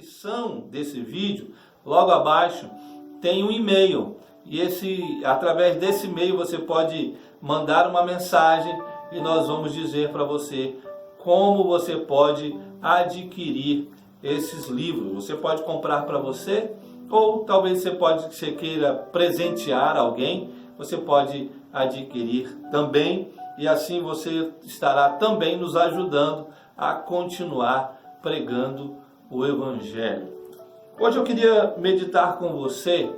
descrição desse vídeo, logo abaixo, tem um e-mail. E através desse e-mail você pode mandar uma mensagem e nós vamos dizer para você como você pode adquirir esses livros. Você pode comprar para você, ou talvez você queira presentear alguém, você pode adquirir também, e assim você estará também nos ajudando a continuar pregando o Evangelho. Hoje eu queria meditar com você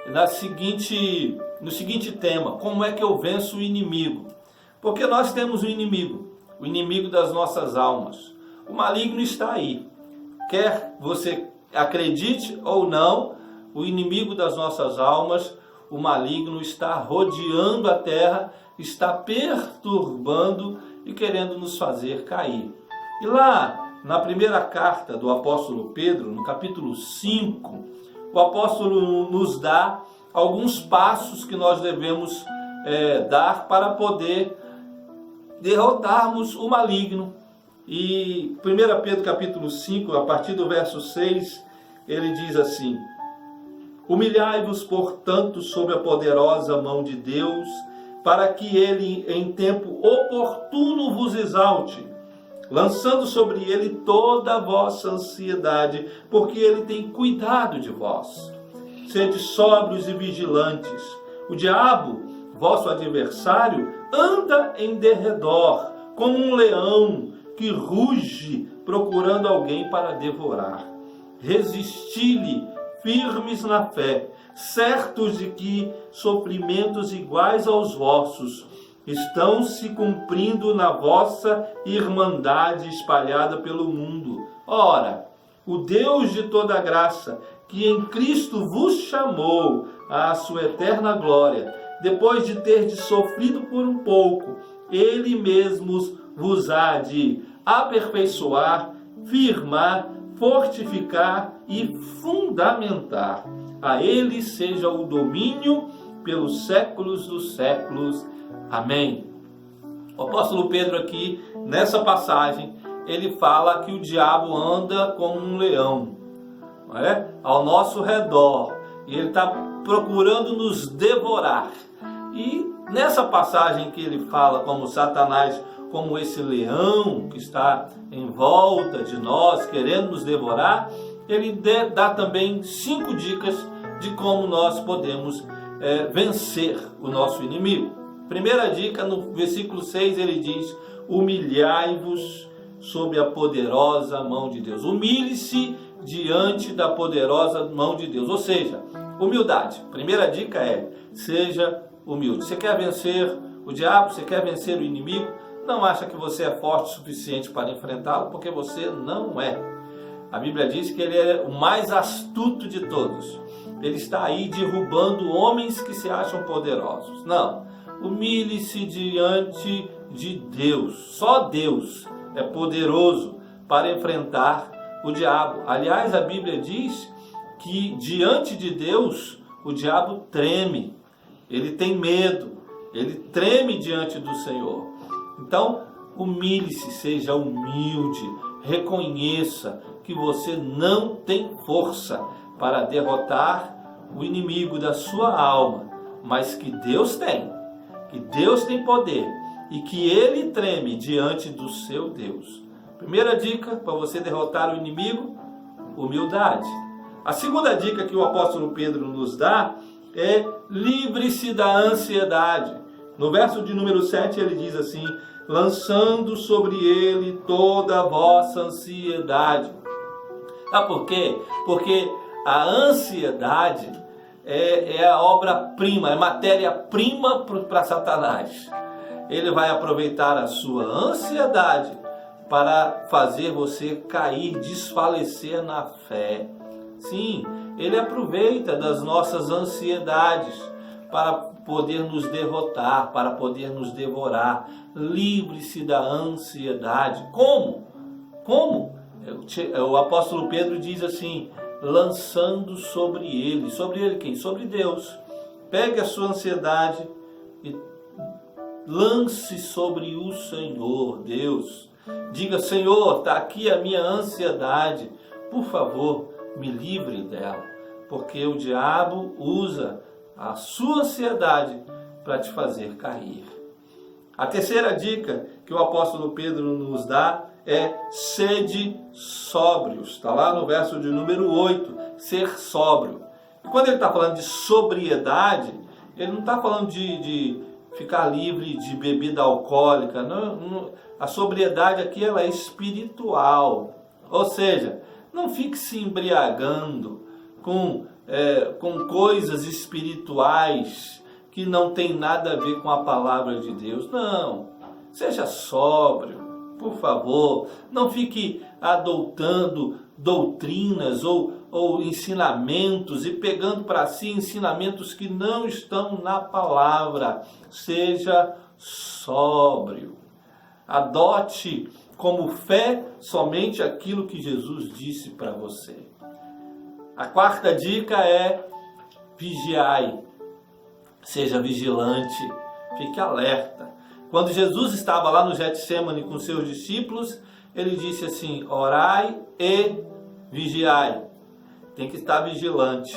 no seguinte tema: como é que eu venço o inimigo? Porque nós temos um inimigo, o inimigo das nossas almas. O maligno está aí. Quer você acredite ou não, o inimigo das nossas almas, o maligno, está rodeando a terra, está perturbando e querendo nos fazer cair. E lá, na primeira carta do apóstolo Pedro, no capítulo 5, o apóstolo nos dá alguns passos que nós devemos dar para poder derrotarmos o maligno. E 1 Pedro capítulo 5, a partir do verso 6, ele diz assim: humilhai-vos, portanto, sob a poderosa mão de Deus, para que ele em tempo oportuno vos exalte, lançando sobre ele toda a vossa ansiedade, porque ele tem cuidado de vós. Sede sóbrios e vigilantes. O diabo, vosso adversário, anda em derredor, como um leão que ruge, procurando alguém para devorar. Resisti-lhe firmes na fé, certos de que sofrimentos iguais aos vossos estão se cumprindo na vossa irmandade espalhada pelo mundo. Ora, o Deus de toda graça, que em Cristo vos chamou à sua eterna glória, depois de terdes sofrido por um pouco, Ele mesmo vos há de aperfeiçoar, firmar, fortificar e fundamentar. A Ele seja o domínio pelos séculos dos séculos. Amém. O apóstolo Pedro aqui, nessa passagem, ele fala que o diabo anda como um leão, não é? Ao nosso redor, e ele está procurando nos devorar. E nessa passagem que ele fala como Satanás, como esse leão que está em volta de nós, querendo nos devorar, ele dá também 5 dicas de como nós podemos vencer o nosso inimigo. Primeira dica, no versículo 6, ele diz: humilhai-vos sob a poderosa mão de Deus. Humilhe-se diante da poderosa mão de Deus. Ou seja, humildade. Primeira dica é: seja humilde. Você quer vencer o diabo? Você quer vencer o inimigo? Não acha que você é forte o suficiente para enfrentá-lo, porque você não é. A Bíblia diz que ele é o mais astuto de todos. Ele está aí derrubando homens que se acham poderosos. Não. Humilhe-se diante de Deus. Só Deus é poderoso para enfrentar o diabo. Aliás, a Bíblia diz que diante de Deus o diabo treme. Ele tem medo. Ele treme diante do Senhor. Então, humilhe-se, seja humilde. Reconheça que você não tem força para derrotar o inimigo da sua alma, mas que Deus tem. Que Deus tem poder e que Ele treme diante do seu Deus. Primeira dica para você derrotar o inimigo: humildade. A segunda dica que o apóstolo Pedro nos dá é: livre-se da ansiedade. No verso de número 7 ele diz assim: lançando sobre ele toda a vossa ansiedade. Sabe por quê? Porque a ansiedade é a obra-prima, é matéria-prima para Satanás. Ele vai aproveitar a sua ansiedade para fazer você cair, desfalecer na fé. Sim, ele aproveita das nossas ansiedades para poder nos derrotar, para poder nos devorar. Livre-se da ansiedade. Como? Como? O apóstolo Pedro diz assim: lançando sobre ele. Sobre ele quem? Sobre Deus. Pegue a sua ansiedade e lance sobre o Senhor, Deus. Diga: Senhor, está aqui a minha ansiedade. por favor, me livre dela, porque o diabo usa a sua ansiedade para te fazer cair. A terceira dica que o apóstolo Pedro nos dá é sede sóbrios. Está lá no verso de número 8, ser sóbrio. E quando ele está falando de sobriedade, ele não está falando de ficar livre de bebida alcoólica. A sobriedade aqui ela é espiritual. Ou seja, não fique se embriagando com coisas espirituais que não tem nada a ver com a palavra de Deus. Não, seja sóbrio, por favor. Não fique adotando doutrinas ou ensinamentos e pegando para si ensinamentos que não estão na palavra. Seja sóbrio. Adote como fé somente aquilo que Jesus disse para você. A quarta dica é vigiai. Seja vigilante, fique alerta. Quando Jesus estava lá no Getsêmani com seus discípulos, ele disse assim: orai e vigiai. Tem que estar vigilante,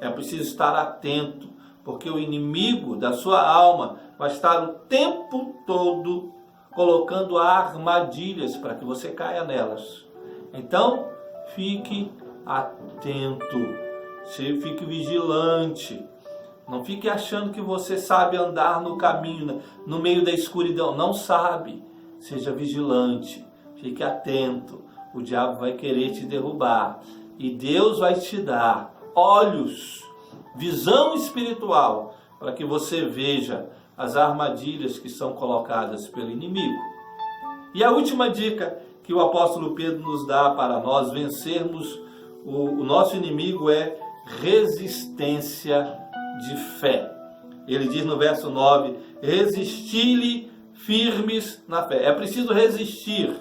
é preciso estar atento, porque o inimigo da sua alma vai estar o tempo todo colocando armadilhas para que você caia nelas. Então, fique atento, fique vigilante. Não fique achando que você sabe andar no caminho, no meio da escuridão. Não sabe. Seja vigilante. Fique atento. O diabo vai querer te derrubar. E Deus vai te dar olhos, visão espiritual, para que você veja as armadilhas que são colocadas pelo inimigo. E a última dica que o apóstolo Pedro nos dá para nós vencermos o nosso inimigo é resistência de fé. Ele diz no verso 9: resisti-lhe firmes na fé. É preciso resistir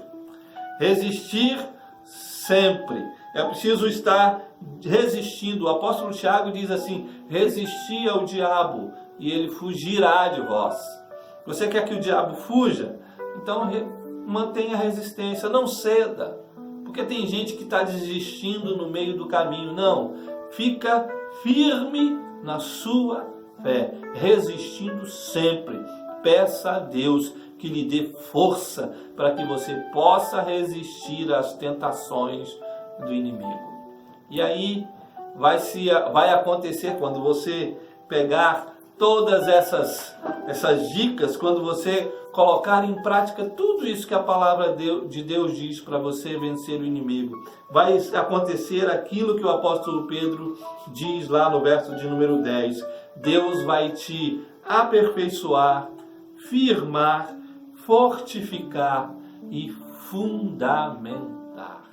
sempre. É preciso estar resistindo. O apóstolo Tiago diz assim: resisti ao diabo e ele fugirá de vós. Você quer que o diabo fuja? Então mantenha a resistência, não ceda, porque tem gente que está desistindo no meio do caminho. Não, fica firme na sua fé, resistindo sempre. Peça a Deus que lhe dê força para que você possa resistir às tentações do inimigo. E aí vai acontecer quando você pegar todas essas dicas, quando você colocar em prática tudo isso que a palavra de Deus diz para você vencer o inimigo. Vai acontecer aquilo que o apóstolo Pedro diz lá no verso de número 10. Deus vai te aperfeiçoar, firmar, fortificar e fundamentar.